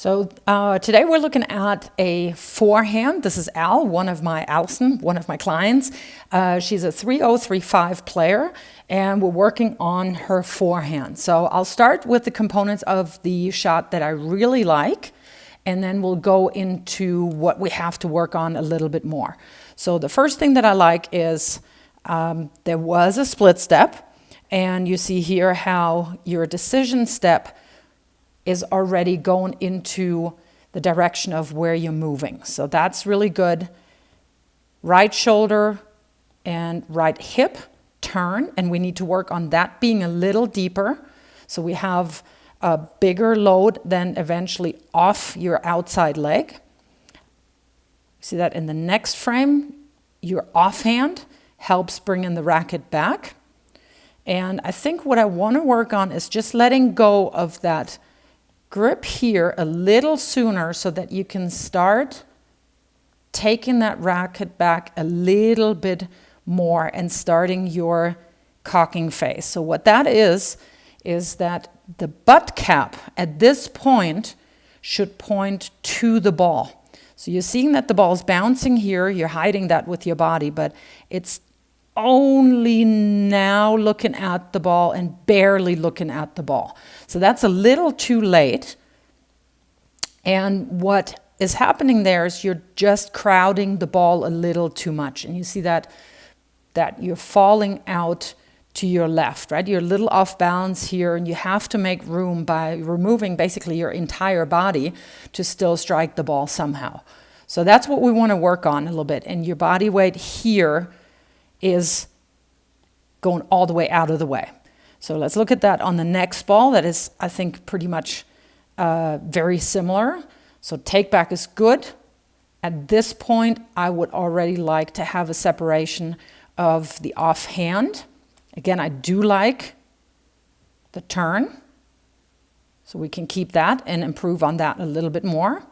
So today we're looking at a forehand. This is Alison, one of my clients. She's a 3035 player, and we're working on her forehand. So I'll start with the components of the shot that I really like, and then we'll go into what we have to work on a little bit more. So the first thing that I like is there was a split step, and you see here how your decision step is already going into the direction of where you're moving. So that's really good. Right shoulder and right hip turn, and we need to work on that being a little deeper. So we have a bigger load than eventually off your outside leg. See that in the next frame, your offhand helps bring in the racket back. And I think what I want to work on is just letting go of that grip here a little sooner so that you can start taking that racket back a little bit more and starting your cocking phase. So what that is that the butt cap at this point should point to the ball. So you're seeing that the ball's bouncing here, you're hiding that with your body, but it's only now looking at the ball and barely looking at the ball. So that's a little too late. And what is happening there is you're just crowding the ball a little too much. And you see that you're falling out to your left, right? You're a little off balance here, and you have to make room by removing basically your entire body to still strike the ball somehow. So that's what we want to work on a little bit. And your body weight here is going all the way out of the way. So let's look at that on the next ball. That is, I think, pretty much very similar. So take back is good. At this point, I would already like to have a separation of the offhand. Again, I do like the turn. So we can keep that and improve on that a little bit more.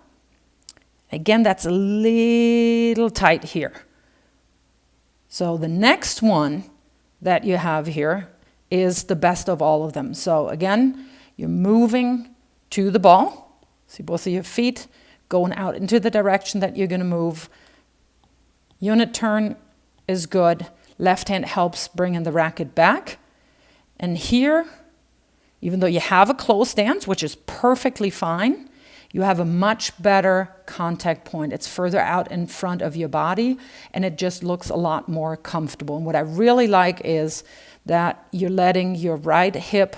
Again, that's a little tight here. So the next one that you have here is the best of all of them. So again, you're moving to the ball. See both of your feet going out into the direction that you're going to move. Unit turn is good. Left hand helps bring in the racket back. And here, even though you have a closed stance, which is perfectly fine, you have a much better contact point. It's further out in front of your body, and it just looks a lot more comfortable. And what I really like is that you're letting your right hip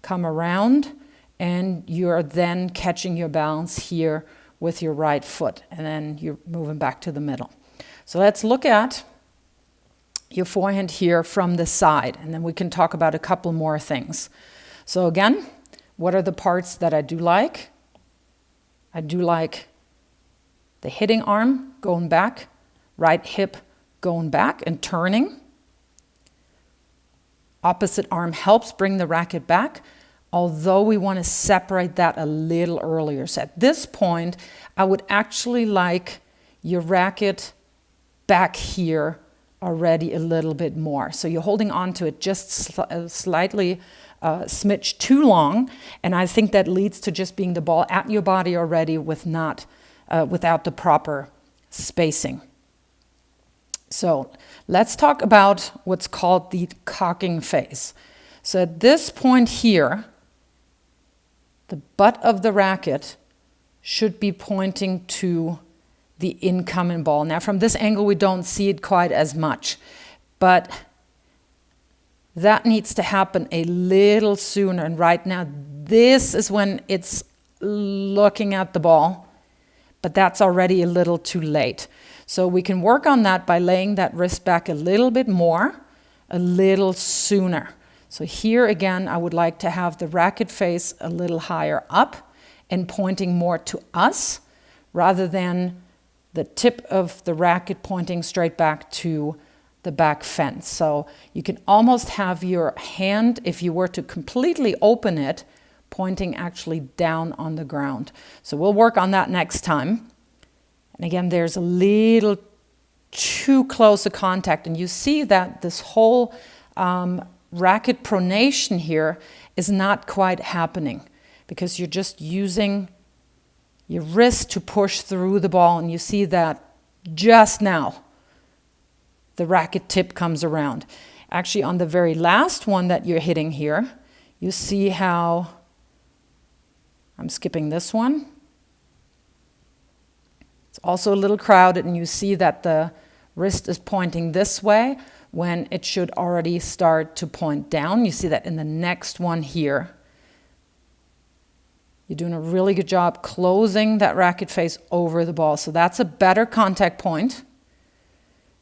come around, and you're then catching your balance here with your right foot, and then you're moving back to the middle. So let's look at your forehand here from the side, and then we can talk about a couple more things. So again, what are the parts that I do like? I do like the hitting arm going back, right hip going back and turning. Opposite arm helps bring the racket back, although we want to separate that a little earlier. So at this point, I would actually like your racket back here already a little bit more. So you're holding on to it just slightly smidge too long, and I think that leads to just being the ball at your body already without the proper spacing. So let's talk about what's called the cocking phase. So at this point here, the butt of the racket should be pointing to the incoming ball. Now from this angle we don't see it quite as much, but that needs to happen a little sooner. And right now, this is when it's looking at the ball, but that's already a little too late. So we can work on that by laying that wrist back a little bit more, a little sooner. So here again, I would like to have the racket face a little higher up and pointing more to us rather than the tip of the racket pointing straight back to the back fence. So you can almost have your hand, if you were to completely open it, pointing actually down on the ground. So we'll work on that next time. And again, there's a little too close a contact, and you see that this whole racket pronation here is not quite happening because you're just using your wrist to push through the ball, and you see that just now the racket tip comes around. Actually, on the very last one that you're hitting here, you see how, I'm skipping this one. It's also a little crowded, and you see that the wrist is pointing this way when it should already start to point down. You see that in the next one here. You're doing a really good job closing that racket face over the ball. So that's a better contact point.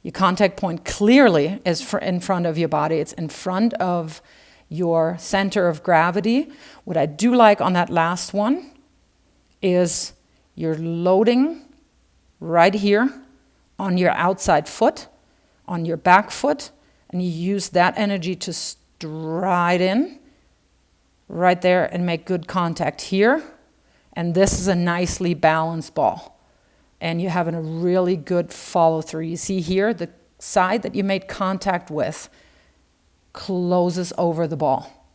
Your contact point clearly is in front of your body. It's in front of your center of gravity. What I do like on that last one is you're loading right here on your outside foot, on your back foot, and you use that energy to stride in right there and make good contact here. And this is a nicely balanced ball. And you're having a really good follow through. You see here, the side that you made contact with closes over the ball.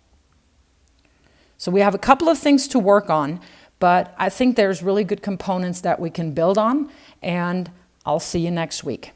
So we have a couple of things to work on, but I think there's really good components that we can build on, and I'll see you next week.